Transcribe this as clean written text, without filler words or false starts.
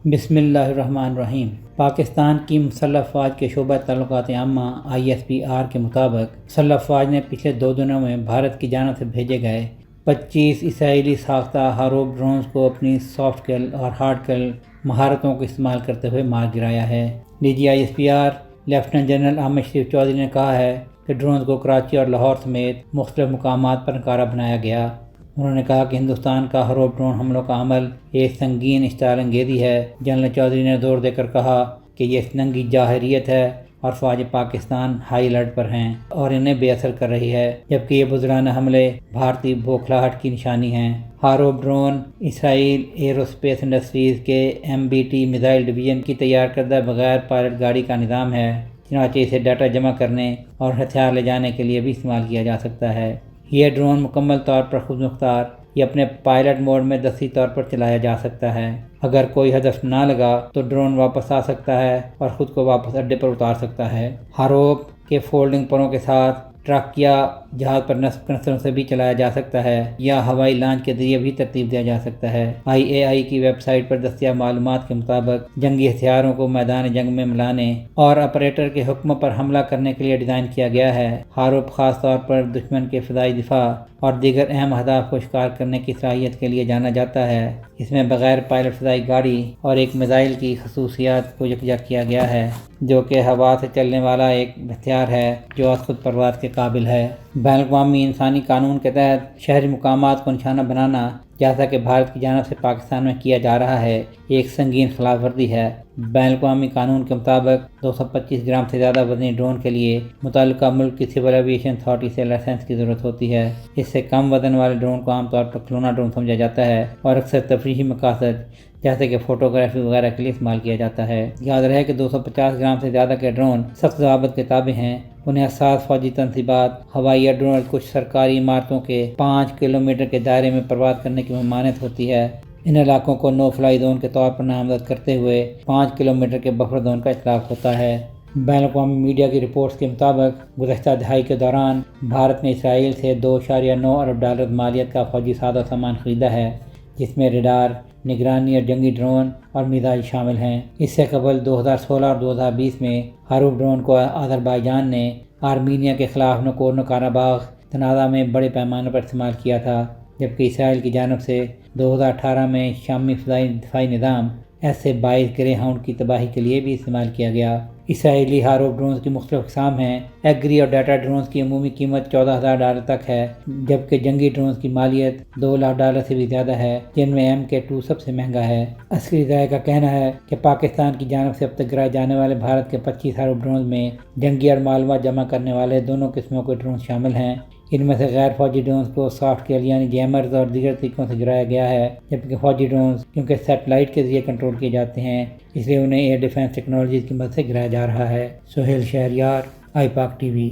بسم اللہ الرحمن الرحیم۔ پاکستان کی مسلح افواج کے شعبہ تعلقات عامہ ISPR کے مطابق مسلح افواج نے پچھلے 2 دنوں میں بھارت کی جانب سے بھیجے گئے 25 اسرائیلی ساختہ ہاروپ ڈرونز کو اپنی سافٹ کل اور ہارڈ کل مہارتوں کو استعمال کرتے ہوئے مار گرایا ہے۔ DG ISPR lieutenant general Ahmed Sharif Chaudhry نے کہا ہے کہ ڈرونز کو کراچی اور لاہور سمیت مختلف مقامات پر ناکارہ بنایا گیا۔ انہوں نے کہا کہ ہندوستان کا ہاروپ ڈرون حملوں کا عمل ایک سنگین اشتعال انگیزی ہے۔ جنرل چودھری نے زور دے کر کہا کہ یہ ننگی جارحیت ہے اور فوج پاکستان ہائی الرٹ پر ہیں اور انہیں بے اثر کر رہی ہے، جبکہ یہ بزدلانہ حملے بھارتی بوکھلاہٹ کی نشانی ہیں۔ ہاروپ ڈرون اسرائیل ایرو اسپیس انڈسٹریز کے MBT میزائل ڈویژن کی تیار کردہ بغیر پائلٹ گاڑی کا نظام ہے، چنانچہ اسے ڈیٹا جمع کرنے اور ہتھیار لے جانے کے لیے بھی استعمال کیا جا سکتا ہے۔ یہ ڈرون مکمل طور پر خود مختار یا اپنے پائلٹ موڈ میں دستی طور پر چلایا جا سکتا ہے۔ اگر کوئی ہدف نہ لگا تو ڈرون واپس آ سکتا ہے اور خود کو واپس اڈے پر اتار سکتا ہے۔ ہاروپ کے فولڈنگ پروں کے ساتھ ٹرک یا جہاز پر نصب کنستروں سے بھی چلایا جا سکتا ہے یا ہوائی لانچ کے ذریعے بھی ترتیب دیا جا سکتا ہے۔ IAI کی ویب سائٹ پر دستیاب معلومات کے مطابق جنگی ہتھیاروں کو میدان جنگ میں ملانے اور آپریٹر کے حکم پر حملہ کرنے کے لیے ڈیزائن کیا گیا ہے۔ ہاروپ خاص طور پر دشمن کے فضائی دفاع اور دیگر اہم اہداف کو شکار کرنے کی صلاحیت کے لیے جانا جاتا ہے۔ اس میں بغیر پائلٹ فضائی گاڑی اور ایک میزائل کی خصوصیات کو یکجا کیا گیا ہے، جو کہ ہوا سے چلنے والا ایک ہتھیار ہے جو از خود پرواز کے قابل ہے۔ بین الاقوامی انسانی قانون کے تحت شہری مقامات کو نشانہ بنانا، جیسا کہ بھارت کی جانب سے پاکستان میں کیا جا رہا ہے، ایک سنگین خلاف ورزی ہے۔ بین الاقوامی قانون کے مطابق 225 گرام سے زیادہ وزنی ڈرون کے لیے متعلقہ ملک کی سول ایویشن اتھارٹی سے لائسنس کی ضرورت ہوتی ہے۔ اس سے کم وزن والے ڈرون کو عام طور پر کھلونا ڈرون سمجھا جاتا ہے اور اکثر تفریحی مقاصد جیسے کہ فوٹوگرافی وغیرہ کے لیے استعمال کیا جاتا ہے۔ یاد رہے کہ 250 گرام سے زیادہ کے ڈرون سخت ضوابط کے تابع ہیں۔ انہیں حساس فوجی تنصیبات، ہوائی اڈوں اور کچھ سرکاری عمارتوں کے 5 کلومیٹر کے دائرے میں پرواز کرنے کی ممانعت ہوتی ہے۔ ان علاقوں کو نو فلائی زون کے طور پر نامزد کرتے ہوئے 5 کلومیٹر کے بفر زون کا اطلاق ہوتا ہے۔ بین الاقوامی میڈیا کی رپورٹس کے مطابق گزشتہ دہائی کے دوران بھارت نے اسرائیل سے $2.9 ارب مالیت کا فوجی ساز و سامان خریدا ہے، جس میں ریڈار، نگرانی اور جنگی ڈرون اور میزائل شامل ہیں۔ اس سے قبل 2016 اور 2020 میں ہاروپ ڈرون کو آذربائیجان نے آرمینیا کے خلاف نگورنو قرباخ تنازع میں بڑے پیمانے پر استعمال کیا تھا، جبکہ اسرائیل کی جانب سے 2018 میں شامی فضائی دفاعی نظام SA-22 گرے ہاؤنڈ کی تباہی کے لیے بھی استعمال کیا گیا۔ اسرائیلی ہاروپ ڈرونز کی مختلف اقسام ہیں۔ ایگری اور ڈیٹا ڈرونز کی عمومی قیمت $14,000 تک ہے، جبکہ جنگی ڈرونز کی مالیت $2 لاکھ سے بھی زیادہ ہے، جن میں MK2 سب سے مہنگا ہے۔ عسکری ذرائع کا کہنا ہے کہ پاکستان کی جانب سے اب تک گرائے جانے والے بھارت کے 25 ہاروپ ڈرونز میں جنگی اور معلومات جمع کرنے والے دونوں قسموں کے ڈرونز شامل ہیں۔ ان میں سے غیر فوجی ڈرونز کو سافٹ کل یعنی جیمرز اور دیگر طریقوں سے گرایا گیا ہے، جبکہ فوجی ڈرونز کیونکہ سیٹلائٹ کے ذریعے کنٹرول کیے جاتے ہیں، اس لیے انہیں ایئر ڈیفنس ٹیکنالوجیز کی مدد سے گرایا جا رہا ہے۔ سہیل شہریار، آئی پاک TV۔